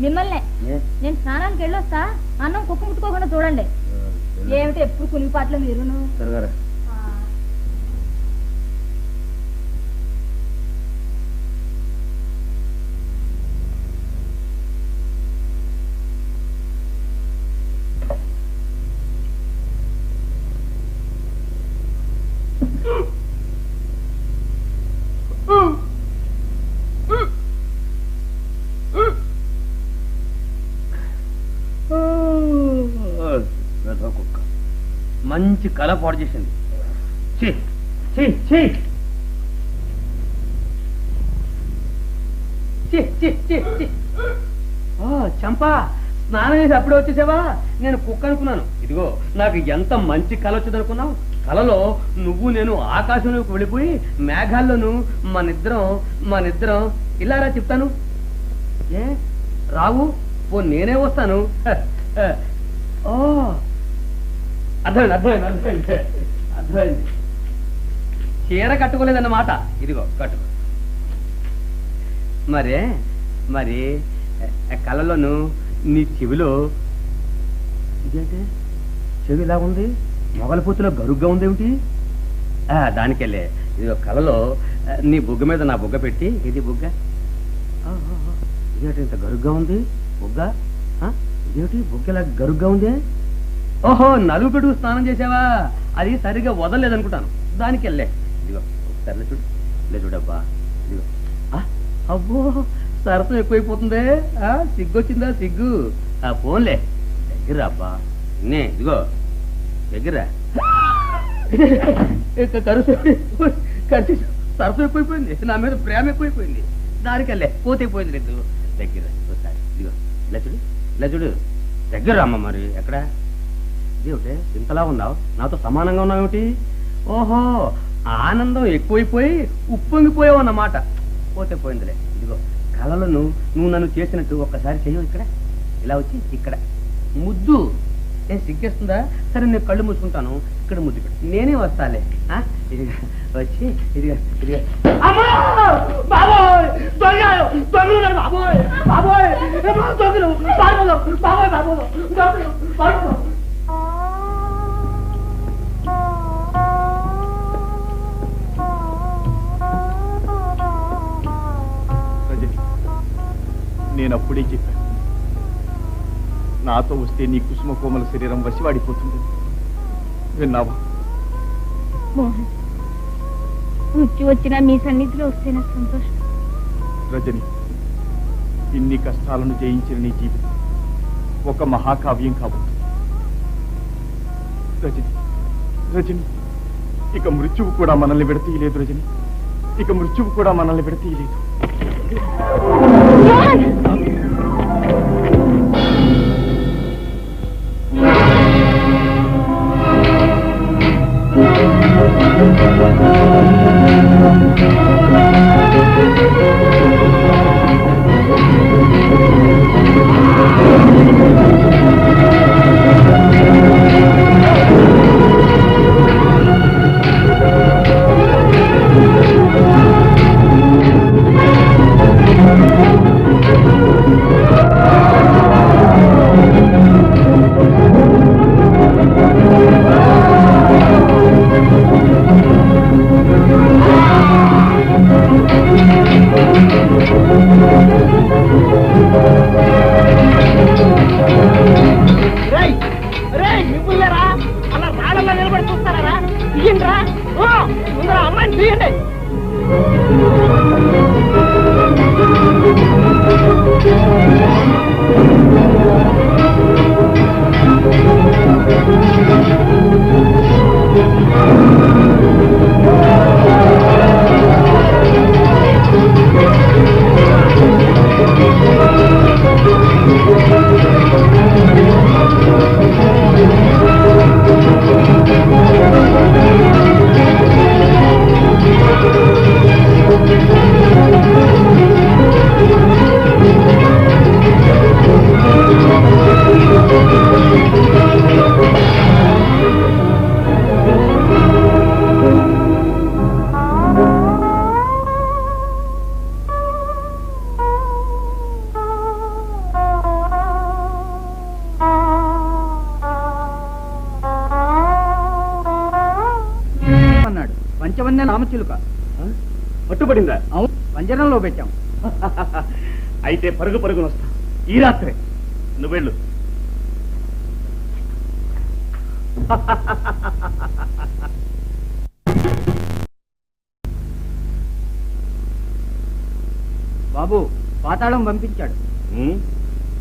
మిమ్మల్ని నేను స్నానానికి వెళ్ళొస్తా, అన్నం కుక్క ముట్టుకోకుండా చూడండి. ఏమిటి ఎప్పుడు కునిపాట్లు మీరును? మంచి కళ పాడు చేసింది. చంపా, స్నానం చేసి అప్పుడే వచ్చేసావా? నేను కుక్క అనుకున్నాను. ఇదిగో నాకు ఎంత మంచి కళ వచ్చింది అనుకున్నావు. కళలో నువ్వు నేను ఆకాశంలోకి వెళ్ళిపోయి మేఘాల్లోనూ మనిద్దరం ఇలారా చెప్తాను. ఏ రావు? ఓ నేనే వస్తాను. ఓ అర్థమైంది. చీర కట్టుకోలేదన్నమాట. ఇదిగో కట్టుకో. మరి కళలోను నీ చెవిలో ఇదేంటి? చెవి ఇలా ఉంది, మొగల పూతులో గరుగ్గా ఉందేమిటి? దానికెళ్ళే. ఇదిగో కళలో నీ బుగ్గ మీద నా బుగ్గ పెట్టి, ఇది బుగ్గ ఇదేంటి ఇంత గరుగ్గా ఉంది? బుగ్గ ఇదేమిటి బుగ్గ ఇలా గరుగ్గా ఉంది? ఓహో, నలుగు పెట్టుకు స్నానం చేసావా? అది సరిగా వదలలేదనుకుంటాను. దానికి వెళ్ళే. ఇదిగో ఒకసారి చూడు, ఇలా చూడబ్బా. ఇదిగో అబ్బో, సరసం ఎక్కువైపోతుందే. సిగ్గొచ్చిందా? సిగ్గు ఫోన్లే. దగ్గర అబ్బా. ఇదిగో దగ్గర సరసం ఎక్కువైపోయింది. నా మీద ప్రేమ ఎక్కువైపోయింది. దానికి వెళ్ళే. పోతే పోయింది లేదు. దగ్గర ఒకసారి ఇదిగో ఇలా చూడు దగ్గర అమ్మ. మరి ఎక్కడ ఇదేమిటే ఇంతలా ఉన్నావు? నాతో సమానంగా ఉన్నావేమిటి? ఓహో, ఆనందం ఎక్కువైపోయి ఉప్పొంగిపోయావు అన్నమాట. పోతే పోయిందిలే. ఇదిగో కళలో నువ్వు నన్ను చేసినట్టు ఒక్కసారి చెయ్యవు. ఇక్కడ ఇలా వచ్చి ఇక్కడ ముద్దు. ఏం సిగ్గేస్తుందా? సరే నేను కళ్ళు మూసుకుంటాను. ఇక్కడ ముద్దు పెట్టు. నేనే వస్తాలే. ఇదిగా వచ్చి ఇదిగా నేను అప్పుడే చెప్పాను, నాతో వస్తే నీ కుసుమ కోమల శరీరం వసివాడిపోతుంది. విన్నావా? మోహన్, ముచ్చి వచ్చినా మీ సన్నిధిలో వస్తే నాకు సంతోషం. రజని, ఇన్ని కష్టాలను జయించిన నీ జీవితం ఒక మహాకావ్యం కాబోతుంది. రజని, ఇక మృత్యువు కూడా మనల్ని విడతీయలేదు. రజని, ఇక మృత్యువు కూడా మనల్ని విడతీయలేదు. పంచవన్య రామచిలుక. పట్టుబడిందా? అవును, పంజరంలో పెట్టాం. అయితే పరుగు పరుగున వస్తా ఈ రాత్రే. నువ్వు వెళ్ళు. బాబు పాతాళం పంపించాడు.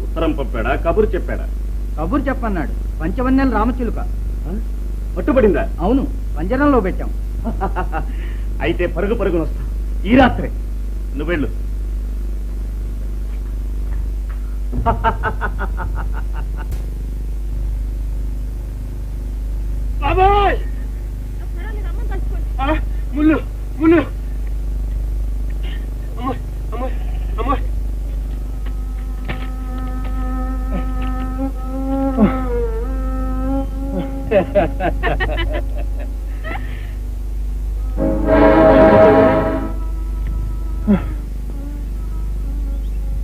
ఉత్తరం పంపాడా? కబురు చెప్పాడా? కబురు చెప్పన్నాడు. పంచవన్యల రామచిలుక. పట్టుబడిందా? అవును, పంజరంలో పెట్టాం. అయితే పరుగు పరుగున వస్తా ఈ రాత్రే. నువ్వు వెళ్ళు. బాబాయ్! ముళ్ళు ముళ్ళు! అమ్మ అమ్మ అమ్మ!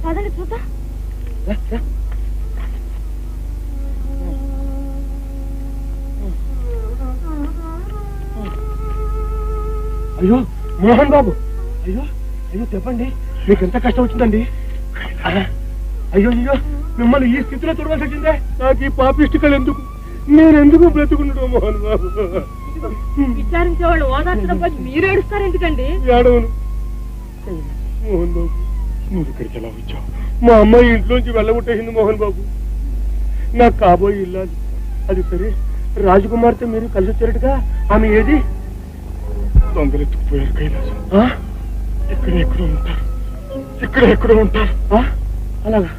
పదండి చూద్దాం. అయ్యో మోహన్ బాబు! అయ్యో అయ్యో చెప్పండి, మీకు ఎంత కష్టం వచ్చిందండి? అయ్యో అయ్యో, మిమ్మల్ని ఈ స్థితిలో చూడవలసి వచ్చిందే. నాకు ఈ పాపిష్టికలు ఎందుకు? నేనెందుకు బ్రతుకున్నాడు మోహన్ బాబు? విచారించే వాళ్ళు ఓదార్చడం పోయి మీరు ఏడుస్తారు ఎందుకండి? ఏడవను మోహన్ బాబు. నువ్వు ఇక్కడికి ఎలా వచ్చావు? మా అమ్మాయి ఇంట్లోంచి వెళ్ళగొట్టేసింది మోహన్ బాబు. నాకు కాబోయే ఇల్లాలి. అది సరే, రాజకుమార్తె మీరు కలిసి వచ్చారటుగా. ఆమె ఏది? దొంగలెత్తుకుపోయారు కైలాసం. ఎక్కడెక్కడో ఉంటారు, ఎక్కడెక్కడో ఉంటారు. అలాగా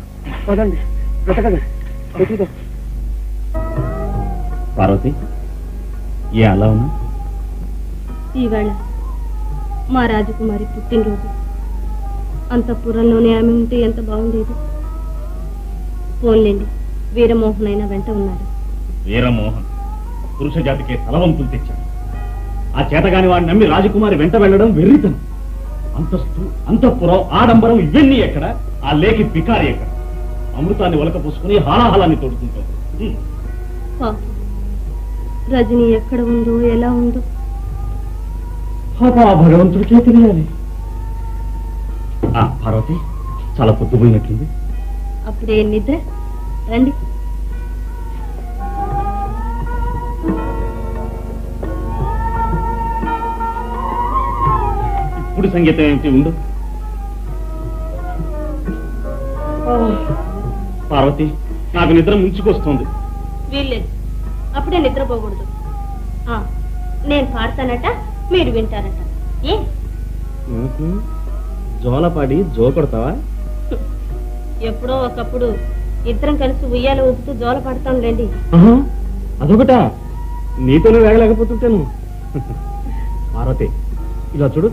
పదండి, వెతకదండి, వెతుకుదాం. పార్వతి, ఏ అలా ఉన్నా? ఈవేళ మా రాజకుమారి పుట్టినరోజు. అంతఃపురంలోనే ఆమె ఉంటే ఎంత బాగుండేది. ఫోన్లేండి, వీరమోహన్ అయినా వెంట ఉన్నారు. వీరమోహన్ పురుష జాతికే తలవంపులు తెచ్చాడు. ఆ చేతగాని వాడిని నమ్మి రాజకుమారి వెంట వెళ్ళడం వెర్రితనం. అంతస్తు, అంతఃపురం, ఆడంబరం ఇవన్నీ ఎక్కడ? ఆ లేఖి పికారి ఎక్కడ? అమృతాన్ని ఒలక పోసుకుని హాలాహలాన్ని తోడుకుంటాడు. రజని ఎక్కడ ఉందో, ఎలా ఉందో భగవంతుడికే తెలియాలి. పార్వతి, చాలా పొద్దుపోయినట్లుంది. అప్పుడే నిద్ర. రండి. ఇప్పుడు సంగీతం ఏమిటి? ఉండు పార్వతి, నాకు నిద్ర ముంచుకొస్తుంది. వీల్లేదు, అప్పుడే నిద్రపోకూడదు. నేను పాడతానట, మీరు వింటారట. ఏ జోలపాడి జో కొడతావా? ఎప్పుడో ఒకప్పుడు ఇద్దరం కలిసి ఉయ్యాల ఊపుతూ జోల పడతాంలేండి. అదొకటా? నీతోనే వేగలేకపోతుంటాను. పార్వతి, ఇలా చూడు,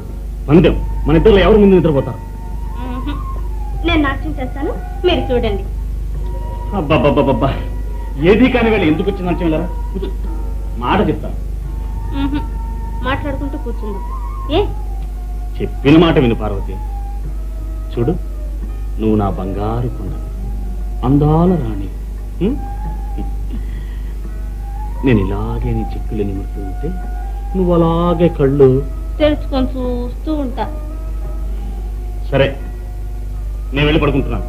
పందెం. మన ఇద్దరు ఎవరు ముందు నిద్రపోతారు? నేను నాట్యం చేస్తాను, మీరు చూడండి. అబ్బాబ్బాబ్బా, ఏది కాని వేళ ఎందుకు వచ్చిందంటే వెళ్ళరా, మాట చెప్తాను. మాట్లాడుకుంటూ కూర్చుందాం. ఏ చెప్పిన మాట విను పార్వతి. చూడు, నువ్వు నా బంగారు కొండ, అందాల రాణి. నేను ఇలాగే నీ చిక్కులు నిమురుతూ ఉంటే నువ్వు అలాగే కళ్ళు తెలుసుకొని చూస్తూ ఉంటా. సరే, నేను వెళ్ళి పడుకుంటున్నాను.